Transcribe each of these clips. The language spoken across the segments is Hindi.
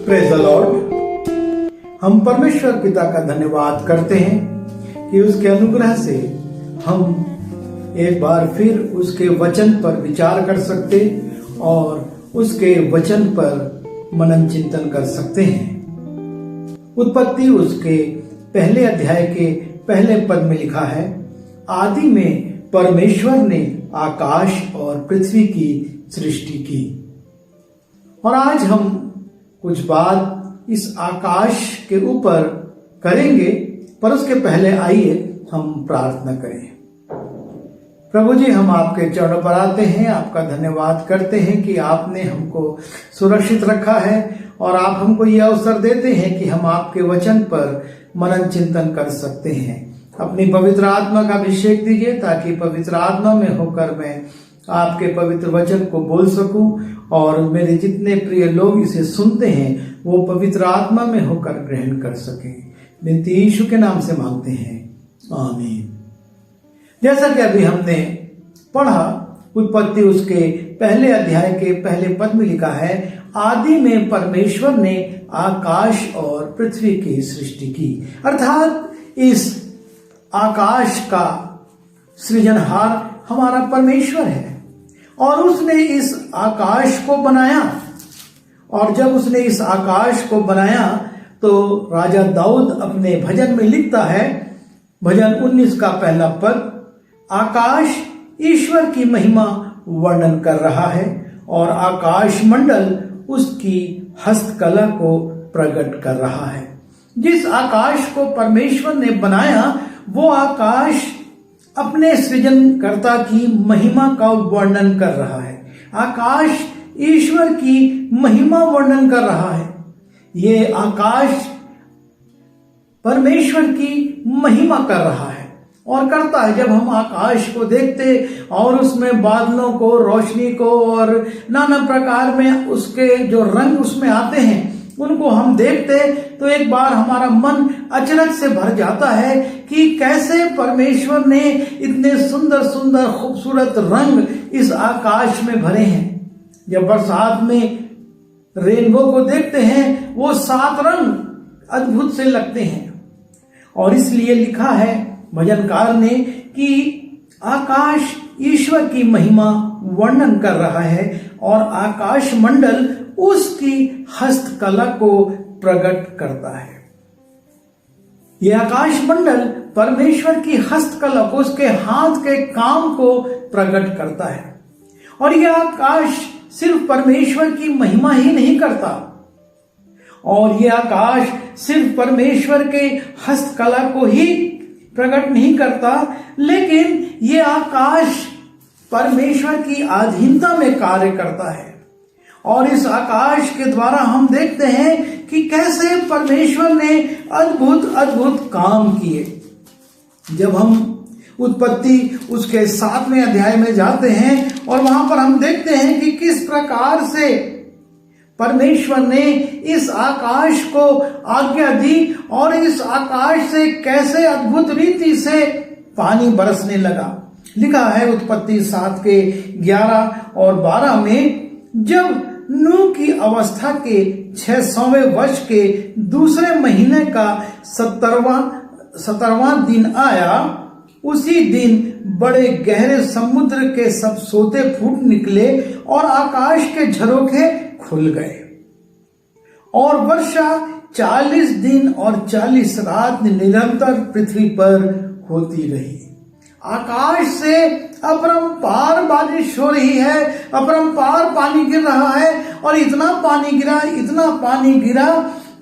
Praise the Lord. हम परमेश्वर पिता का धन्यवाद करते हैं कि उसके अनुग्रह से हम एक बार फिर उसके वचन पर विचार कर सकते और उसके वचन पर मनन चिंतन कर सकते हैं। उत्पत्ति उसके पहले अध्याय के पहले पद में लिखा है, आदि में परमेश्वर ने आकाश और पृथ्वी की सृष्टि की। और आज हम कुछ बात इस आकाश के ऊपर करेंगे, पर उसके पहले आइए हम प्रार्थना करें। प्रभु जी, हम आपके चरणों पर आते हैं, आपका धन्यवाद करते हैं कि आपने हमको सुरक्षित रखा है और आप हमको ये अवसर देते हैं कि हम आपके वचन पर मनन चिंतन कर सकते हैं। अपनी पवित्र आत्मा का अभिषेक दीजिए ताकि पवित्र आत्मा में होकर मैं आपके पवित्र वचन को बोल सकूं और मेरे जितने प्रिय लोग इसे सुनते हैं वो पवित्र आत्मा में होकर ग्रहण कर सकें। विनती यीशु के नाम से मांगते हैं, आमीन। जैसा कि अभी हमने पढ़ा, उत्पत्ति उसके पहले अध्याय के पहले पद में लिखा है, आदि में परमेश्वर ने आकाश और पृथ्वी की सृष्टि की। अर्थात इस आकाश का सृजनहार हमारा परमेश्वर है और उसने इस आकाश को बनाया। और जब उसने इस आकाश को बनाया तो राजा दाऊद अपने भजन में लिखता है, भजन 19 का पहला पद, आकाश ईश्वर की महिमा वर्णन कर रहा है और आकाश मंडल उसकी हस्तकला को प्रकट कर रहा है। जिस आकाश को परमेश्वर ने बनाया वो आकाश अपने सृजनकर्ता की महिमा का वर्णन कर रहा है। आकाश ईश्वर की महिमा वर्णन कर रहा है। ये आकाश परमेश्वर की महिमा कर रहा है और करता है। जब हम आकाश को देखते और उसमें बादलों को, रोशनी को और नाना प्रकार में उसके जो रंग उसमें आते हैं उनको हम देखते तो एक बार हमारा मन अचरज से भर जाता है कि कैसे परमेश्वर ने इतने सुंदर सुंदर खूबसूरत रंग इस आकाश में भरे हैं। जब बरसात में रेनबो को देखते हैं वो 7 रंग अद्भुत से लगते हैं। और इसलिए लिखा है भजनकार ने कि आकाश ईश्वर की महिमा वर्णन कर रहा है और आकाश मंडल उसकी हस्तकला को प्रकट करता है। यह आकाश मंडल परमेश्वर की हस्तकला को, उसके हाथ के काम को प्रकट करता है। और यह आकाश सिर्फ परमेश्वर की महिमा ही नहीं करता और यह आकाश सिर्फ परमेश्वर के हस्तकला को ही प्रकट नहीं करता, लेकिन यह आकाश परमेश्वर की अधीनता में कार्य करता है। और इस आकाश के द्वारा हम देखते हैं कि कैसे परमेश्वर ने अद्भुत अद्भुत काम किए। जब हम उत्पत्ति उसके 7वें अध्याय में जाते हैं और वहां पर हम देखते हैं कि किस प्रकार से परमेश्वर ने इस आकाश को आज्ञा दी और इस आकाश से कैसे अद्भुत रीति से पानी बरसने लगा। लिखा है उत्पत्ति 7 के 11 और 12 में, जब नूह की अवस्था के 600वें वर्ष के दूसरे महीने का 17वां दिन आया, उसी दिन बड़े गहरे समुद्र के सब सोते फूट निकले और आकाश के झरोखे खुल गए और वर्षा 40 दिन और 40 रात निरंतर पृथ्वी पर होती रही। आकाश से अपरंपार बारिश हो रही है, अपरंपार पानी गिर रहा है और इतना पानी गिरा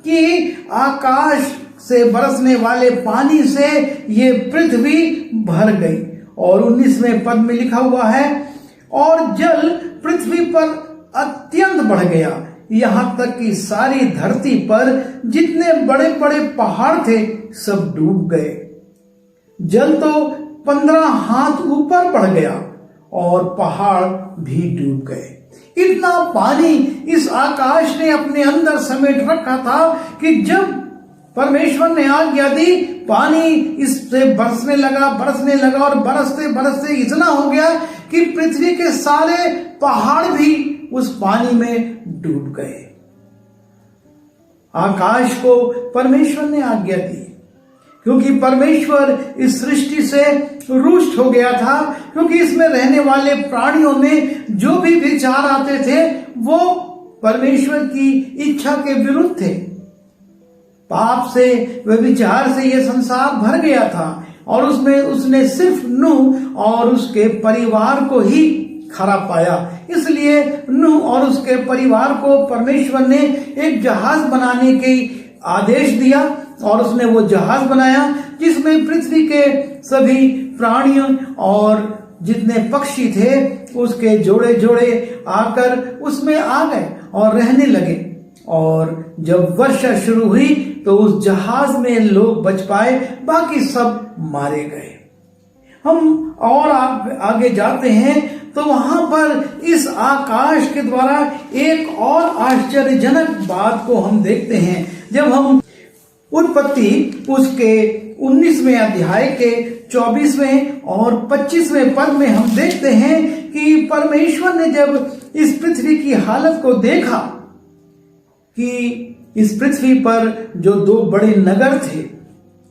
कि आकाश से बरसने वाले पानी से ये पृथ्वी भर गई। और 19वें पद में लिखा हुआ है, और जल पृथ्वी पर अत्यंत बढ़ गया, यहां तक कि सारी धरती पर जितने बड़े बड़े पहाड़ थे सब डूब गए। जल तो 15 हाथ ऊपर बढ़ गया और पहाड़ भी डूब गए। इतना पानी इस आकाश ने अपने अंदर समेट रखा था कि जब परमेश्वर ने आज्ञा दी, पानी इससे बरसने लगा और बरसते इतना हो गया कि पृथ्वी के सारे पहाड़ भी उस पानी में डूब गए। आकाश को परमेश्वर ने आज्ञा दी, क्योंकि परमेश्वर इस सृष्टि से रुष्ट हो गया था, क्योंकि इसमें रहने वाले प्राणियों में जो भी विचार आते थे वो परमेश्वर की इच्छा के विरुद्ध थे। पाप से, व्यभिचार से यह संसार भर गया था और उसमें उसने सिर्फ नूह और उसके परिवार को ही खरा पाया। इसलिए नूह और उसके परिवार को परमेश्वर ने एक जहाज बनाने के आदेश दिया और उसने वो जहाज बनाया जिसमें पृथ्वी के सभी प्राणियों और जितने पक्षी थे उसके जोड़े जोड़े आकर उसमें आ गए और रहने लगे। और जब वर्षा शुरू हुई तो उस जहाज में लोग बच पाए, बाकी सब मारे गए। हम और आगे जाते हैं तो वहां पर इस आकाश के द्वारा एक और आश्चर्यजनक बात को हम देखते हैं। जब हम उत्पत्ति उसके 19वें अध्याय के 24वें और 25वें पद में हम देखते हैं कि परमेश्वर ने जब इस पृथ्वी की हालत को देखा कि इस पृथ्वी पर जो दो बड़े नगर थे,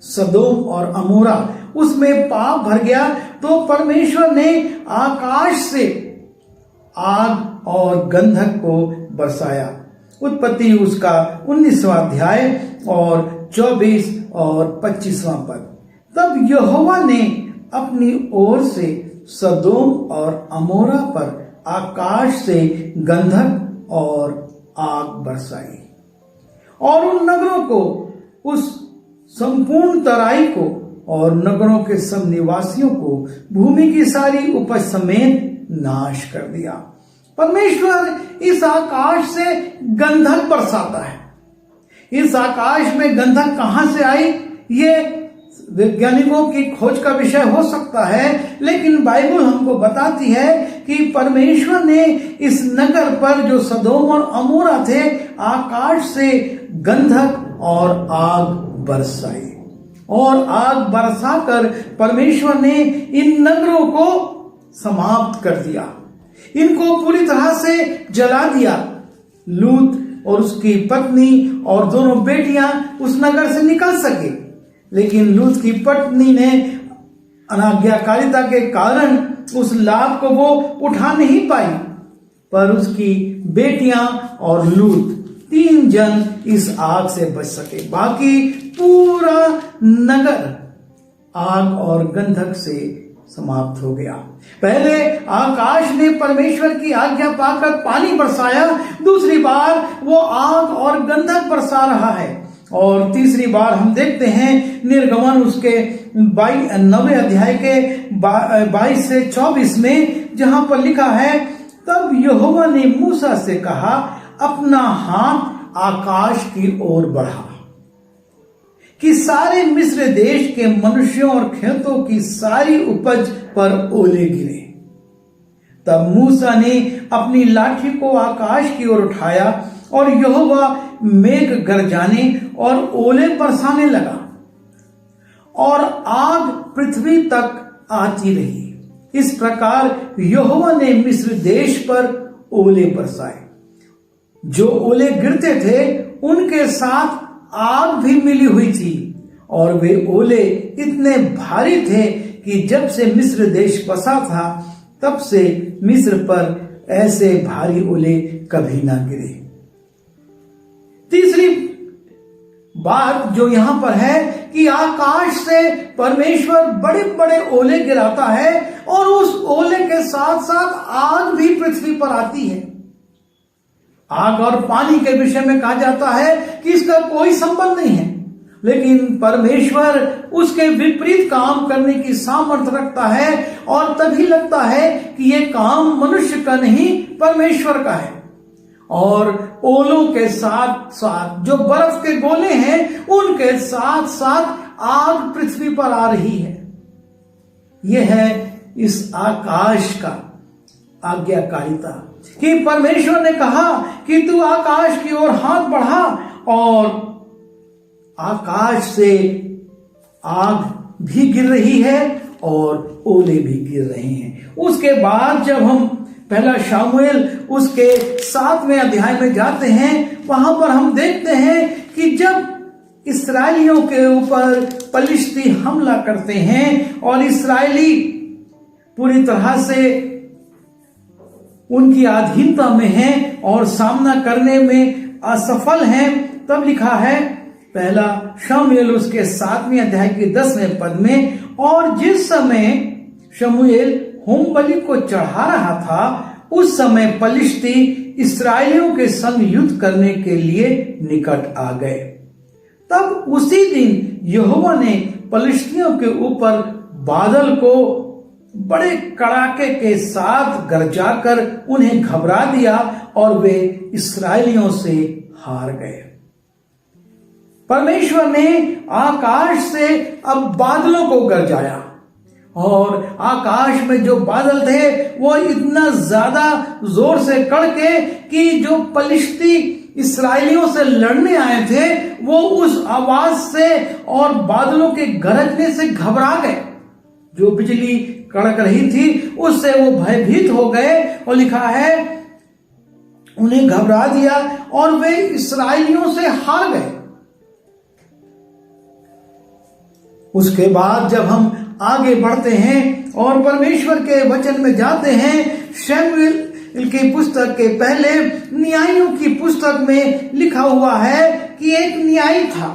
सदोम और अमोरा, उसमें पाप भर गया, तो परमेश्वर ने आकाश से आग और गंधक को बरसाया। उत्पत्ति उसका 19वां अध्याय और 24 और 25वां पद। तब यहोवा ने अपनी ओर से सदोम और अमोरा पर आकाश से गंधक और आग बरसाई और उन नगरों को, उस संपूर्ण तराई को और नगरों के सब निवासियों को, भूमि की सारी उपज समेत नाश कर दिया। परमेश्वर इस आकाश से गंधक बरसाता है। इस आकाश में गंधक कहां से आई, ये वैज्ञानिकों की खोज का विषय हो सकता है, लेकिन बाइबल हमको बताती है कि परमेश्वर ने इस नगर पर जो सदोम और अमोरा थे, आकाश से गंधक और आग बरसाई और आग बरसाकर परमेश्वर ने इन नगरों को समाप्त कर दिया, इनको पूरी तरह से जला दिया। लूत और उसकी पत्नी और दोनों बेटियां उस नगर से निकल सके, लेकिन लूत की पत्नी ने अनाज्ञाकारिता के कारण उस लाभ को वो उठा नहीं पाई, पर उसकी बेटियां और लूत 3 जन इस आग से बच सके। बाकी पूरा नगर आग और गंधक से समाप्त हो गया। पहले आकाश ने परमेश्वर की आज्ञा पाकर पानी बरसाया, दूसरी बार वो आग और गंधक बरसा रहा है, और तीसरी बार हम देखते हैं निर्गमन उसके 9वें अध्याय के 22 से 24 में, जहां पर लिखा है, तब यहोवा ने मूसा से कहा, अपना हाथ आकाश की ओर बढ़ा कि सारे मिस्र देश के मनुष्यों और खेतों की सारी उपज पर ओले गिरे। तब मूसा ने अपनी लाठी को आकाश की ओर उठाया और यहोवा मेघ गरजाने और ओले बरसाने लगा और आग पृथ्वी तक आती रही। इस प्रकार यहोवा ने मिस्र देश पर ओले बरसाए। जो ओले गिरते थे उनके साथ आग भी मिली हुई थी, और वे ओले इतने भारी थे कि जब से मिस्र देश बसा था तब से मिस्र पर ऐसे भारी ओले कभी ना गिरे। तीसरी बात जो यहां पर है कि आकाश से परमेश्वर बड़े बड़े ओले गिराता है और उस ओले के साथ साथ आग भी पृथ्वी पर आती है। आग और पानी के विषय में कहा जाता है कि इसका कोई संबंध नहीं है, लेकिन परमेश्वर उसके विपरीत काम करने की सामर्थ्य रखता है और तभी लगता है कि यह काम मनुष्य का नहीं परमेश्वर का है। और ओलों के साथ साथ जो बर्फ के गोले हैं उनके साथ साथ आग पृथ्वी पर आ रही है। यह है इस आकाश का आज्ञाकारिता कि परमेश्वर ने कहा कि तू आकाश की ओर हाथ बढ़ा, और आकाश से आग भी गिर रही है और ओले भी गिर रहे हैं। उसके बाद जब हम पहला शामुएल उसके 7वें अध्याय में जाते हैं, वहां पर हम देखते हैं कि जब इस्राएलियों के ऊपर पलिश्ती हमला करते हैं और इस्राएली पूरी तरह से उनकी अधीनता में हैं और सामना करने में असफल हैं, तब लिखा है पहला शमूएल उसके 7वें अध्याय के 10वें पद में, और जिस समय शमूएल होम बलि को चढ़ा रहा था उस समय पलिश्ती इस्राएलियों के संग युद्ध करने के लिए निकट आ गए। तब उसी दिन यहोवा ने पलिश्तियों के ऊपर बादल को बड़े कड़ाके के साथ गरजाकर उन्हें घबरा दिया और वे इस्राएलियों से हार गए। परमेश्वर ने आकाश से अब बादलों को गरजाया और आकाश में जो बादल थे वो इतना ज्यादा जोर से कड़के कि जो पलिश्ती इस्राएलियों से लड़ने आए थे वो उस आवाज से और बादलों के गरजने से घबरा गए। जो बिजली कड़क रही थी उससे वो भयभीत हो गए और लिखा है उन्हें घबरा दिया और वे इस्राएलियों से हार गए। उसके बाद जब हम आगे बढ़ते हैं और परमेश्वर के वचन में जाते हैं, शमूएल की पुस्तक के पहले न्यायियों की पुस्तक में लिखा हुआ है कि एक न्यायी था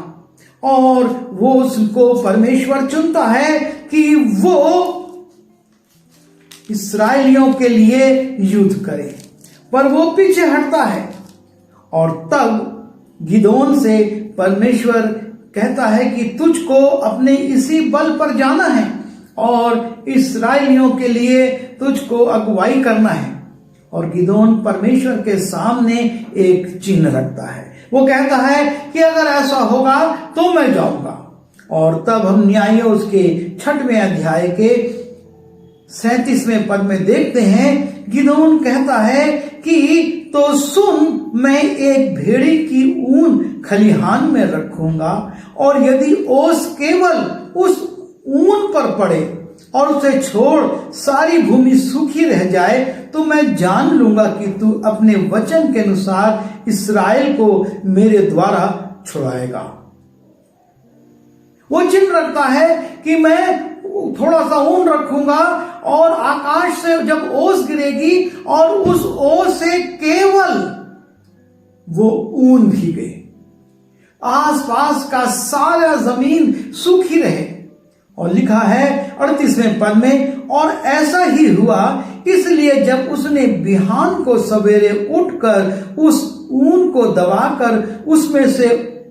और वो उसको परमेश्वर चुनता है कि वो इस्राएलियों के लिए युद्ध करे, पर वो पीछे हटता है। और तब गिदोन से परमेश्वर कहता है कि तुझको अपने इसी बल पर जाना है और इस्राएलियों के लिए तुझको अगुवाई करना है। और गिदोन परमेश्वर के सामने एक चिन्ह रखता है। वो कहता है कि अगर ऐसा होगा तो मैं जाऊंगा। और तब हम न्यायियों उसके 6वें अध्याय के 37वें पद में देखते हैं, गिदोन कहता है कि तो सुन, मैं एक भेड़ी की ऊन खलिहान में रखूंगा और यदि ओस केवल उस ऊन पर पड़े और उसे छोड़ सारी भूमि सूखी रह जाए तो मैं जान लूंगा कि तू अपने वचन के अनुसार इस्राएल को मेरे द्वारा छुड़ाएगा। वो चिन्ह रखता है कि मैं थोड़ा सा ऊन रखूंगा और आकाश से जब ओस गिरेगी और उस ओस से केवल वो ऊन भीगे, आसपास का सारा जमीन सूखी रहे। और लिखा है 38वें पद में, और ऐसा ही हुआ, इसलिए जब उसने बिहान को सवेरे उठकर उस ऊन को दबाकर उसमें से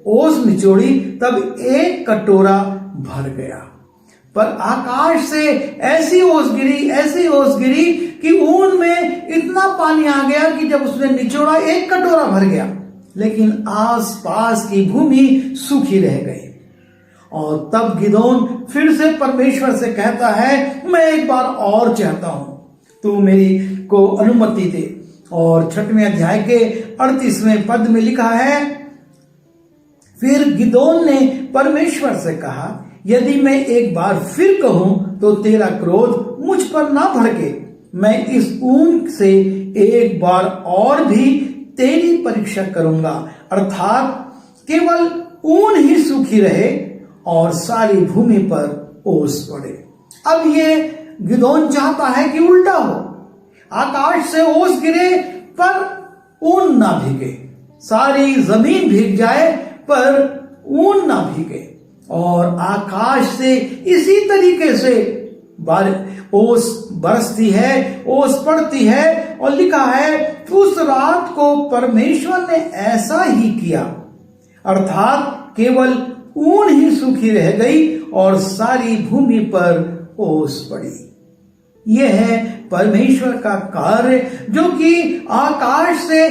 ओस निचोड़ी तब एक कटोरा भर गया। पर आकाश से ऐसी ओस गिरी कि ऊन में इतना पानी आ गया कि जब उसने निचोड़ा एक कटोरा भर गया, लेकिन आसपास की भूमि सूखी रह गई। और तब गिदोन फिर से परमेश्वर से कहता है, मैं एक बार और चाहता हूं, तू मेरी को अनुमति दे। और 6वें अध्याय के 38वें पद में लिखा है, फिर गिदोन ने परमेश्वर से कहा, यदि मैं एक बार फिर कहूं तो तेरा क्रोध मुझ पर ना भड़के। मैं इस ऊन से एक बार और भी तेरी परीक्षा करूंगा, अर्थात केवल ऊन ही सूखी रहे और सारी भूमि पर ओस पड़े। अब ये गिदोन चाहता है कि उल्टा हो, आकाश से ओस गिरे पर ऊन ना भीगे, सारी जमीन भीग जाए पर ऊन ना भीगे। और आकाश से इसी तरीके से ओस बरसती है, ओस पड़ती है। और लिखा है उस रात को परमेश्वर ने ऐसा ही किया, अर्थात केवल ऊन ही सूखी रह गई और सारी भूमि पर ओस पड़ी। यह है परमेश्वर का कार्य, जो कि आकाश से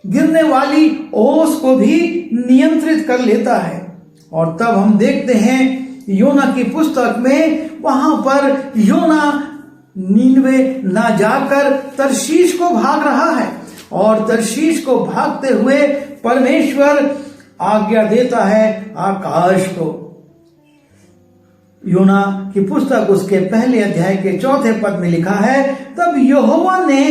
गिरने वाली ओस को भी नियंत्रित कर लेता है। और तब हम देखते हैं योना की पुस्तक में, वहां पर योना नीनवे ना जाकर तरशीश को भाग रहा है और तरशीश को भागते हुए परमेश्वर आज्ञा देता है आकाश को। योना की पुस्तक उसके पहले अध्याय के 4 पद में लिखा है, तब यहोवा ने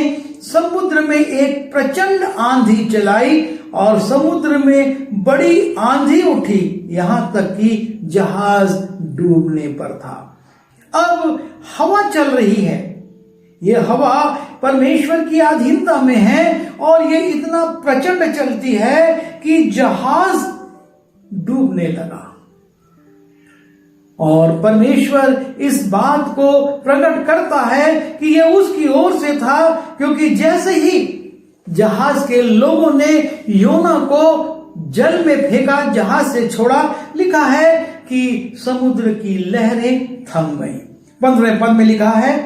समुद्र में एक प्रचंड आंधी चलाई और समुद्र में बड़ी आंधी उठी, यहां तक कि जहाज डूबने पर था। अब हवा चल रही है, ये हवा परमेश्वर की अधीनता में है और ये इतना प्रचंड चलती है कि जहाज डूबने लगा। और परमेश्वर इस बात को प्रकट करता है कि यह उसकी ओर से था, क्योंकि जैसे ही जहाज के लोगों ने योना को जल में फेंका, जहाज से छोड़ा, लिखा है कि समुद्र की लहरें थम गईं। 15वें पद में लिखा है,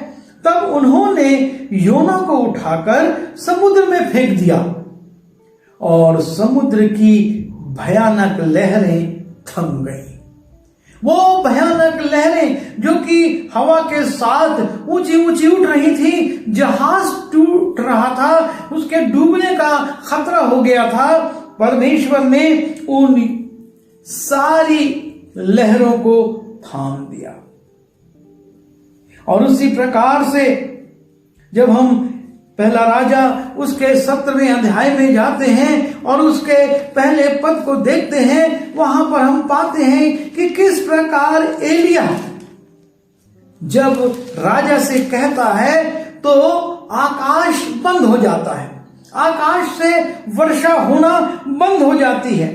तब उन्होंने योना को उठाकर समुद्र में फेंक दिया और समुद्र की भयानक लहरें थम गईं। वो भयानक लहरें जो कि हवा के साथ ऊंची ऊंची उठ रही थी, जहाज टूट रहा था, उसके डूबने का खतरा हो गया था। परमेश्वर ने उन सारी लहरों को थाम दिया। और उसी प्रकार से जब हम पहला राजा उसके 17वें अध्याय में जाते हैं और उसके पहले पद को देखते हैं, वहां पर हम पाते हैं कि किस प्रकार एलिया जब राजा से कहता है तो आकाश बंद हो जाता है, आकाश से वर्षा होना बंद हो जाती है।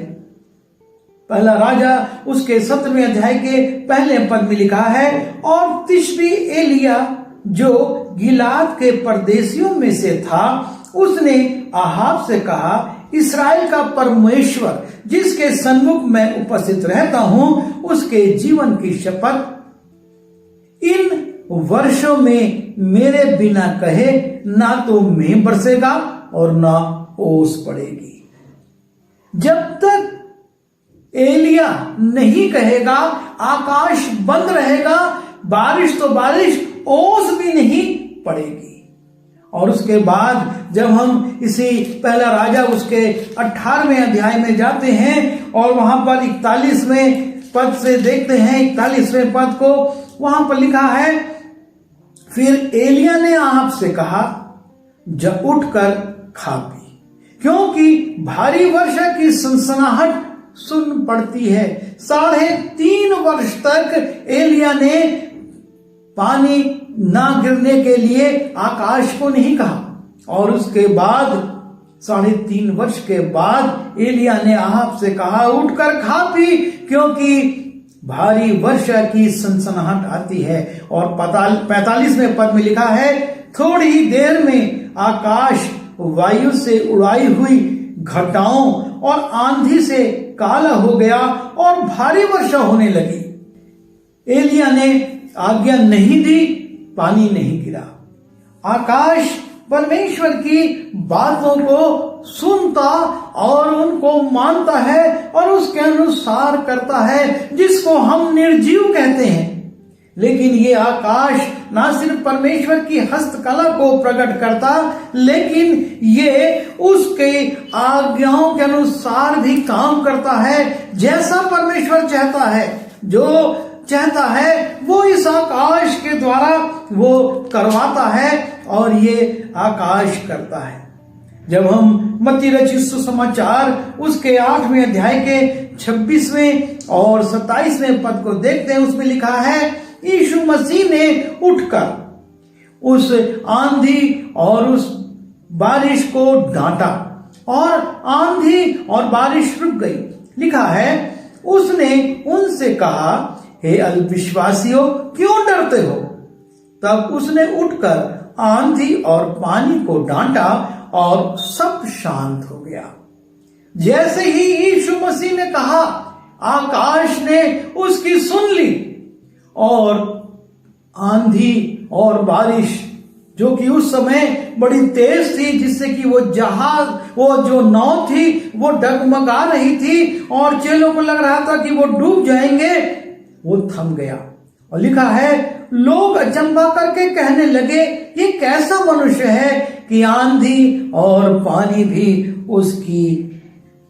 पहला राजा उसके 17वें अध्याय के पहले पद में लिखा है, और तिशबी एलिया जो गिलाद के परदेशियों में से था, उसने आहाब से कहा, इस्राएल का परमेश्वर जिसके सन्मुख मैं उपस्थित रहता हूं, उसके जीवन की शपथ, इन वर्षों में मेरे बिना कहे ना तो मेंह बरसेगा और ना ओस पड़ेगी। जब तक एलिया नहीं कहेगा, आकाश बंद रहेगा, बारिश तो बारिश, ओस भी नहीं पड़ेगी। और उसके बाद जब हम इसी पहला राजा उसके 18वें अध्याय में जाते हैं और वहां पर 41वें पद से देखते हैं, 41वें पद को, वहां पर लिखा है, फिर एलिया ने आहाब से कहा, जब उठकर खा पी, क्योंकि भारी वर्षा की सनसनाहट सुन पड़ती है। 3.5 वर्ष तक एलिया ने पानी ना गिरने के लिए आकाश को नहीं कहा। और उसके बाद 3.5 वर्ष के बाद एलिया ने आहाब से कहा, उठकर खा पी, क्योंकि भारी वर्षा की सनसनाहट आती है। और 45वें पद में लिखा है, थोड़ी ही देर में आकाश वायु से उड़ाई हुई घटाओं और आंधी से काला हो गया और भारी वर्षा होने लगी। एलिया ने आज्ञा नहीं दी, पानी नहीं गिरा। आकाश परमेश्वर की बातों को सुनता और उनको मानता है और उसके अनुसार करता है, जिसको हम निर्जीव कहते हैं। लेकिन ये आकाश ना सिर्फ परमेश्वर की हस्तकला को प्रकट करता, लेकिन ये उसके आज्ञाओं के अनुसार भी काम करता है। जैसा परमेश्वर चाहता है, जो चाहता है वो इस आकाश के द्वारा वो करवाता है और ये आकाश करता है। जब हम मत्ती रचित सुसमाचार उसके 8वें अध्याय के 26वें और 27वें पद को देखते हैं, उसमें लिखा है, यीशु मसीह ने उठकर उस आंधी और उस बारिश को डांटा और आंधी और बारिश रुक गई। लिखा है, उसने उनसे कहा, हे अल्पविश्वासियों, क्यों डरते हो? तब उसने उठकर आंधी और पानी को डांटा और सब शांत हो गया। जैसे ही यीशु मसीह ने कहा, आकाश ने उसकी सुन ली और आंधी और बारिश, जो कि उस समय बड़ी तेज थी, जिससे कि वो जहाज, वो जो नाव थी, वो डगमगा रही थी और चेलों को लग रहा था कि वो डूब जाएंगे, वो थम गया। और लिखा है, लोग अचंभा करके कहने लगे, ये कैसा मनुष्य है कि आंधी और पानी भी उसकी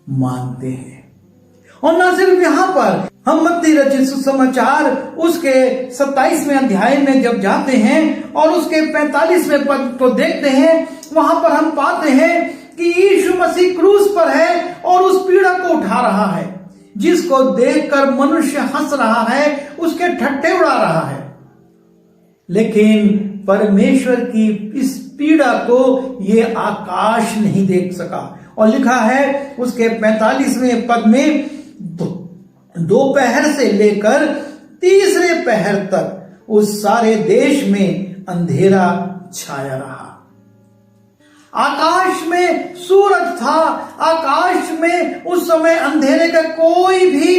मानते हैं। और न सिर्फ यहां पर, हम मत्ती रचित सुसमाचार उसके 27वें अध्याय में जब जाते हैं और उसके 45वें पद को देखते हैं, वहां पर हम पाते हैं कि यीशु मसीह क्रूस पर है और उस पीड़ा को उठा रहा है, जिसको देखकर मनुष्य हंस रहा है, उसके ठट्ठे उड़ा रहा है। लेकिन परमेश्वर की इस पीड़ा को ये आकाश नहीं देख सका। और लिखा है उसके 45वें पद में, दोपहर से लेकर तीसरे पहर तक उस सारे देश में अंधेरा छाया रहा। आकाश में सूरज था, आकाश में उस समय अंधेरे का कोई भी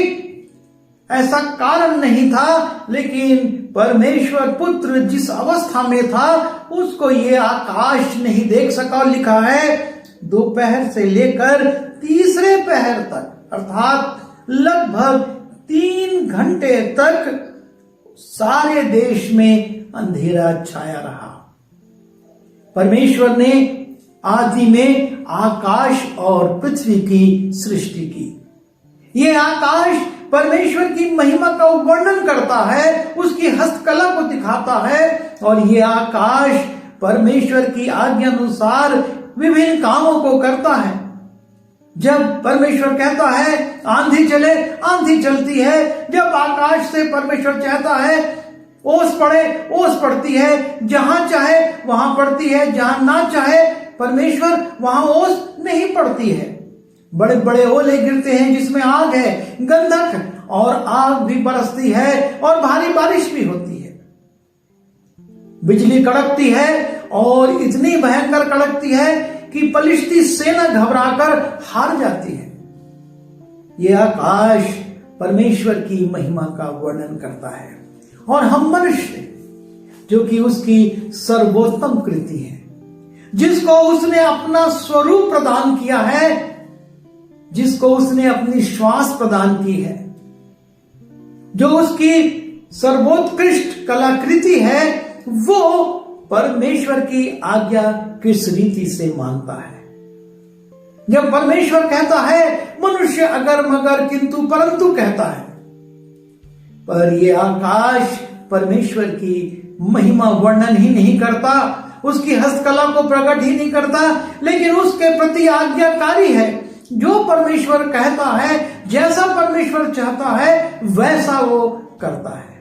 ऐसा कारण नहीं था, लेकिन परमेश्वर पुत्र जिस अवस्था में था उसको ये आकाश नहीं देख सका। लिखा है दोपहर से लेकर तीसरे पहर तक, अर्थात लगभग 3 घंटे तक सारे देश में अंधेरा छाया रहा। परमेश्वर ने आदि में आकाश और पृथ्वी की सृष्टि की। ये आकाश परमेश्वर की महिमा का वर्णन करता है, उसकी हस्तकला को दिखाता है, और ये आकाश परमेश्वर की आज्ञा अनुसार विभिन्न कामों को करता है। जब परमेश्वर कहता है आंधी चले, आंधी चलती है। जब आकाश से परमेश्वर चाहता है ओस पड़े, ओस पड़ती है। जहां चाहे वहां पड़ती है, जहां ना चाहे परमेश्वर वहां ओस नहीं पड़ती है। बड़े बड़े ओले गिरते हैं जिसमें आग है, गंधक, और आग भी बरसती है और भारी बारिश भी होती है। बिजली कड़कती है और इतनी भयंकर कड़कती है कि पलिश्ती सेना घबराकर हार जाती है। यह आकाश परमेश्वर की महिमा का वर्णन करता है। और हम मनुष्य जो कि उसकी सर्वोत्तम कृति है, जिसको उसने अपना स्वरूप प्रदान किया है, जिसको उसने अपनी श्वास प्रदान की है, जो उसकी सर्वोत्कृष्ट कलाकृति है, वो परमेश्वर की आज्ञा किस रीति से मानता है। जब परमेश्वर कहता है, मनुष्य अगर मगर किंतु परंतु कहता है, पर यह आकाश परमेश्वर की महिमा वर्णन ही नहीं करता, उसकी हस्तकला को प्रकट ही नहीं करता, लेकिन उसके प्रति आज्ञाकारी है। जो परमेश्वर कहता है, जैसा परमेश्वर चाहता है, वैसा वो करता है।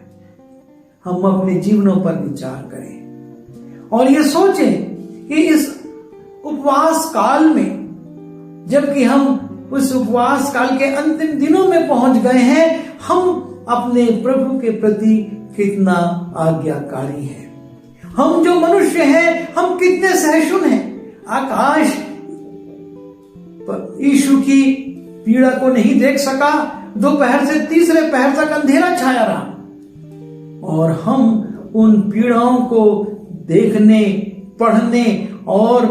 हम अपने जीवनों पर विचार करें और ये सोचें कि इस उपवास काल में, जबकि हम उस उपवास काल के अंतिम दिनों में पहुंच गए हैं, हम अपने प्रभु के प्रति कितना आज्ञाकारी हैं। हम जो मनुष्य हैं, हम कितने सहिष्णु हैं। आकाश यीशु की पीड़ा को नहीं देख सका, दोपहर से तीसरे पहर तक अंधेरा छाया रहा, और हम उन पीड़ाओं को देखने, पढ़ने और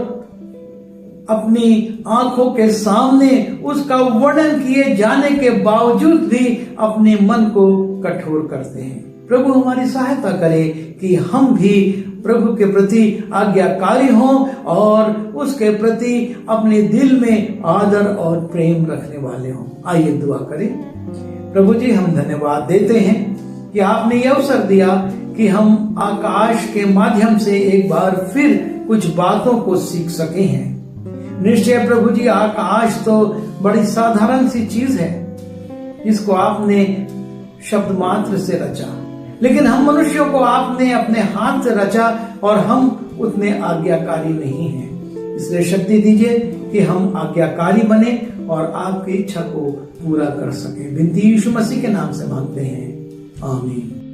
अपनी आंखों के सामने उसका वर्णन किए जाने के बावजूद भी अपने मन को कठोर करते हैं। प्रभु हमारी सहायता करे कि हम भी प्रभु के प्रति आज्ञाकारी हों और उसके प्रति अपने दिल में आदर और प्रेम रखने वाले हों। आइए दुआ करें। प्रभु जी, हम धन्यवाद देते हैं कि आपने ये अवसर दिया कि हम आकाश के माध्यम से एक बार फिर कुछ बातों को सीख सके हैं। निश्चय प्रभु जी, आकाश तो बड़ी साधारण सी चीज है जिसको आपने शब्द मात्र से रचा, लेकिन हम मनुष्यों को आपने अपने हाथ से रचा और हम उतने आज्ञाकारी नहीं हैं। इसलिए शक्ति दीजिए कि हम आज्ञाकारी बने और आपकी इच्छा को पूरा कर सकें। विनती यीशु मसीह के नाम से मांगते हैं, आमीन।